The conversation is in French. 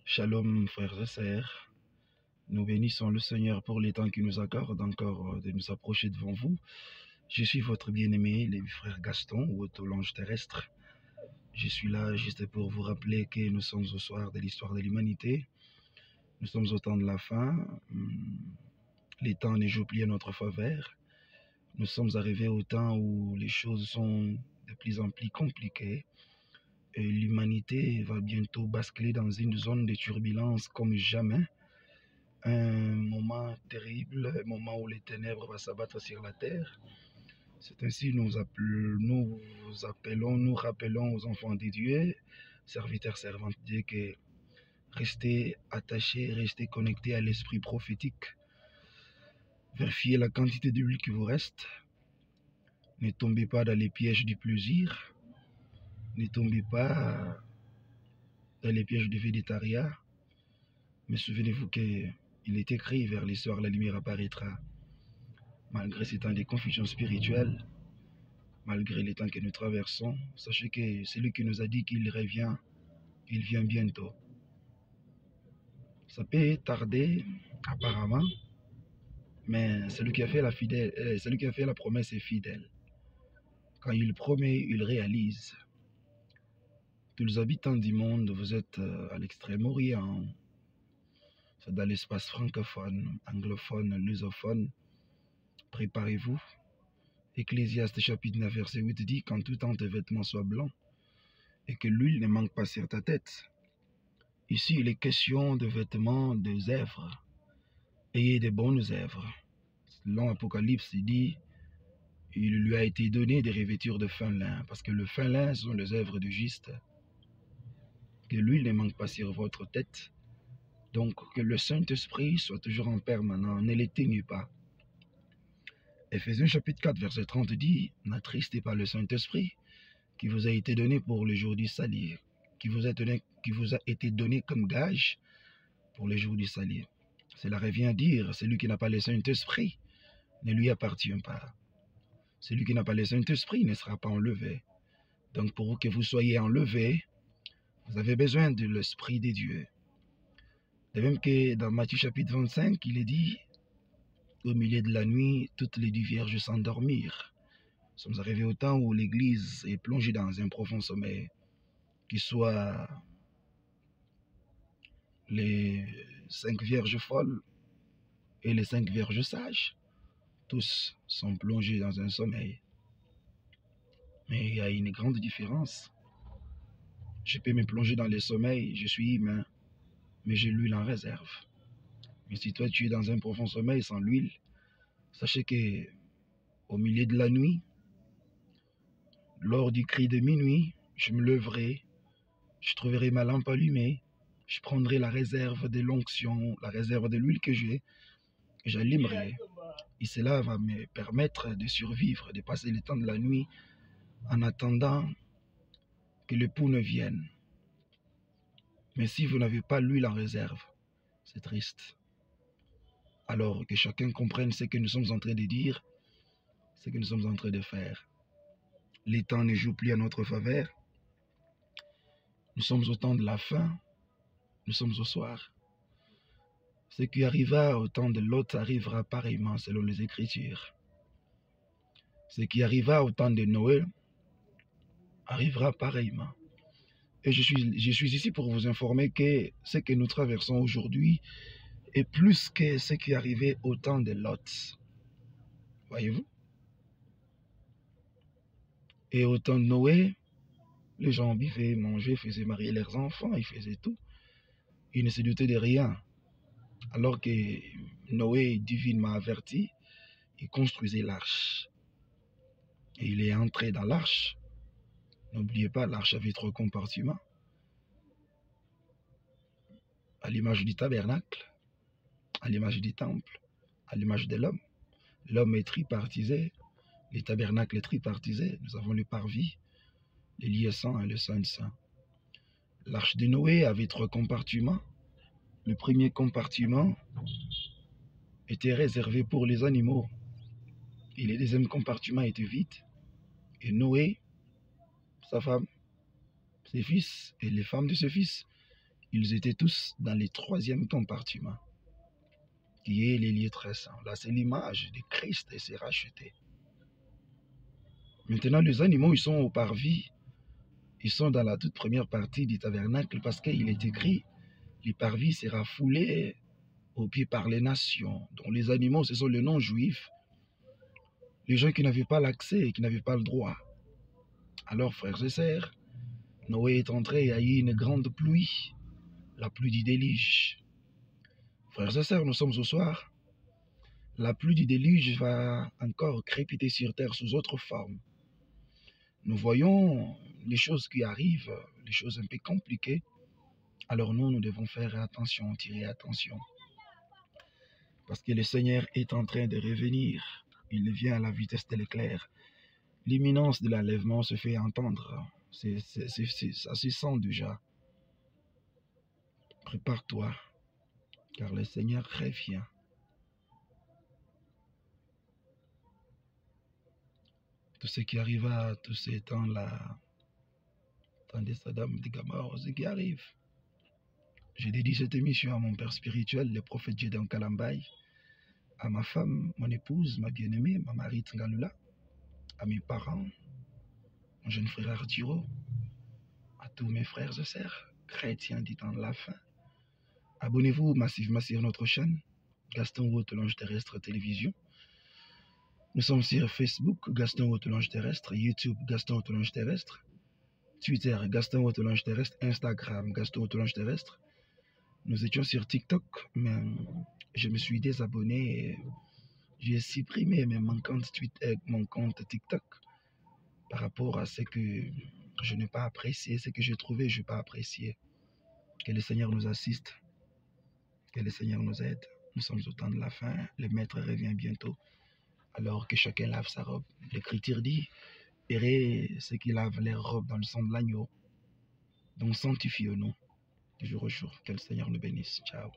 Shalom, frères et sœurs. Nous bénissons le Seigneur pour les temps qu'il nous accorde encore de nous approcher devant vous. Je suis votre bien-aimé, le frère Gaston, ou l'ange terrestre. Je suis là juste pour vous rappeler que nous sommes au soir de l'histoire de l'humanité. Nous sommes au temps de la fin. Les temps ne jouent plus à notre faveur. Nous sommes arrivés au temps où les choses sont de plus en plus compliquées. Et l'humanité va bientôt basculer dans une zone de turbulence comme jamais. Un moment terrible, un moment où les ténèbres vont s'abattre sur la terre. C'est ainsi nous rappelons aux enfants de Dieu, serviteurs, servantes de Dieu, que restez attachés, restez connectés à l'esprit prophétique. Vérifiez la quantité d'huile qui vous reste. Ne tombez pas dans les pièges du plaisir. Ne tombez pas dans les pièges du végétariat. Mais souvenez-vous qu'il est écrit, vers les soirs la lumière apparaîtra. Malgré ces temps de confusion spirituelle, malgré les temps que nous traversons, sachez que celui qui nous a dit qu'il revient, il vient bientôt. Ça peut tarder, apparemment, mais celui qui a fait la promesse est fidèle. Quand il promet, il réalise. Tous les habitants du monde, vous êtes à l'extrême-orient, c'est dans l'espace francophone, anglophone, lusophone. Préparez-vous. Ecclésiaste chapitre 9 verset 8 dit: quand tout temps tes vêtements soient blancs et que l'huile ne manque pas sur ta tête. Ici, il est question de vêtements, de œuvres. Ayez de bonnes œuvres. Selon Apocalypse, il dit: il lui a été donné des revêtures de fin lin, parce que le fin lin sont les œuvres du juste. Que l'huile ne manque pas sur votre tête. Donc, que le Saint-Esprit soit toujours en permanent, ne l'éteignez pas. Éphésiens chapitre 4, verset 30 dit: n'attristez pas le Saint-Esprit qui vous a été donné pour le jour du salut, qui vous a été donné comme gage pour le jour du salut. Cela revient à dire: celui qui n'a pas le Saint-Esprit ne lui appartient pas. Celui qui n'a pas le Saint-Esprit ne sera pas enlevé. Donc pour que vous soyez enlevé, vous avez besoin de l'Esprit de Dieu. De même que dans Matthieu chapitre 25, il est dit: au milieu de la nuit, toutes les 10 vierges s'endormirent. Nous sommes arrivés au temps où l'Église est plongée dans un profond sommeil, qui soit les 5 vierges folles et les 5 vierges sages. Tous sont plongés dans un sommeil. Mais il y a une grande différence. Je peux me plonger dans le sommeil, je suis humain, mais j'ai l'huile en réserve. Mais si toi tu es dans un profond sommeil sans l'huile, sachez que au milieu de la nuit, lors du cri de minuit, je me leverai, je trouverai ma lampe allumée, je prendrai la réserve de l'onction, la réserve de l'huile que j'ai, et j'allumerai. Et cela va me permettre de survivre, de passer le temps de la nuit en attendant que l'époux ne vienne. Mais si vous n'avez pas l'huile en réserve, c'est triste. Alors que chacun comprenne ce que nous sommes en train de dire, ce que nous sommes en train de faire. Les temps ne jouent plus à notre faveur. Nous sommes au temps de la fin. Nous sommes au soir. Ce qui arriva au temps de Lot arrivera pareillement selon les Écritures. Ce qui arriva au temps de Noé arrivera pareillement. Et je suis ici pour vous informer que ce que nous traversons aujourd'hui est plus que ce qui arrivait au temps de Lot. Voyez-vous? Et au temps de Noé, les gens vivaient, mangeaient, faisaient marier leurs enfants, ils faisaient tout. Ils ne se doutaient de rien. Alors que Noé, divinement averti, il construisait l'arche. Et il est entré dans l'arche. N'oubliez pas, l'arche avait 3 compartiments. À l'image du tabernacle, à l'image du temple, à l'image de l'homme. L'homme est tripartisé, le tabernacle est tripartisé. Nous avons le parvis, le lieu saint et le saint-saint. L'arche de Noé avait 3 compartiments. Le premier compartiment était réservé pour les animaux. Et le deuxième compartiment était vide. Et Noé, sa femme, ses fils et les femmes de ses fils, Ils étaient tous dans le troisième compartiment, qui est les lieux très saints. Là, c'est l'image de Christ et c'est racheté. Maintenant, les animaux, ils sont au parvis. Ils sont dans la toute première partie du tabernacle parce qu'il est écrit, le parvis sera foulé aux pieds par les nations. Donc les animaux, ce sont les non-juifs, les gens qui n'avaient pas l'accès, qui n'avaient pas le droit. Alors, frères et sœurs, Noé est entré et il y a eu une grande pluie, la pluie du déluge. Frères et sœurs, nous sommes ce soir. La pluie du déluge va encore crépiter sur terre sous autre forme. Nous voyons les choses qui arrivent, les choses un peu compliquées. Alors nous devons faire attention, tirer attention. Parce que le Seigneur est en train de revenir. Il vient à la vitesse de l'éclair. L'imminence de l'enlèvement se fait entendre. Ça se sent déjà. Prépare-toi, car le Seigneur revient. Tout ce qui arriva, tous ces temps-là, temps de Saddam, de Gomorrhe, ce qui arrive. J'ai dédié cette émission à mon père spirituel, le prophète Gédéon Kalambay, à ma femme, mon épouse, ma bien-aimée, ma Marie Tngalula, à mes parents, mon jeune frère Arturo, à tous mes frères et sœurs, chrétiens du temps de la fin. Abonnez-vous massivement sur notre chaîne, Gaston Wotelange Terrestre Télévision. Nous sommes sur Facebook, Gaston Wotelange Terrestre, YouTube, Gaston Wotelange Terrestre, Twitter, Gaston Wotelange Terrestre, Instagram, Gaston Wotelange Terrestre. Nous étions sur TikTok, mais je me suis désabonné et j'ai supprimé mon compte TikTok par rapport à ce que je n'ai pas apprécié, ce que j'ai trouvé, je n'ai pas apprécié. Que le Seigneur nous assiste, que le Seigneur nous aide. Nous sommes au temps de la fin, le Maître revient bientôt. Alors que chacun lave sa robe. L'Écriture dit, verrez ceux qui lavent leurs robes dans le sang de l'agneau. Donc sanctifions-nous du jour au jour. Que le Seigneur nous bénisse. Ciao.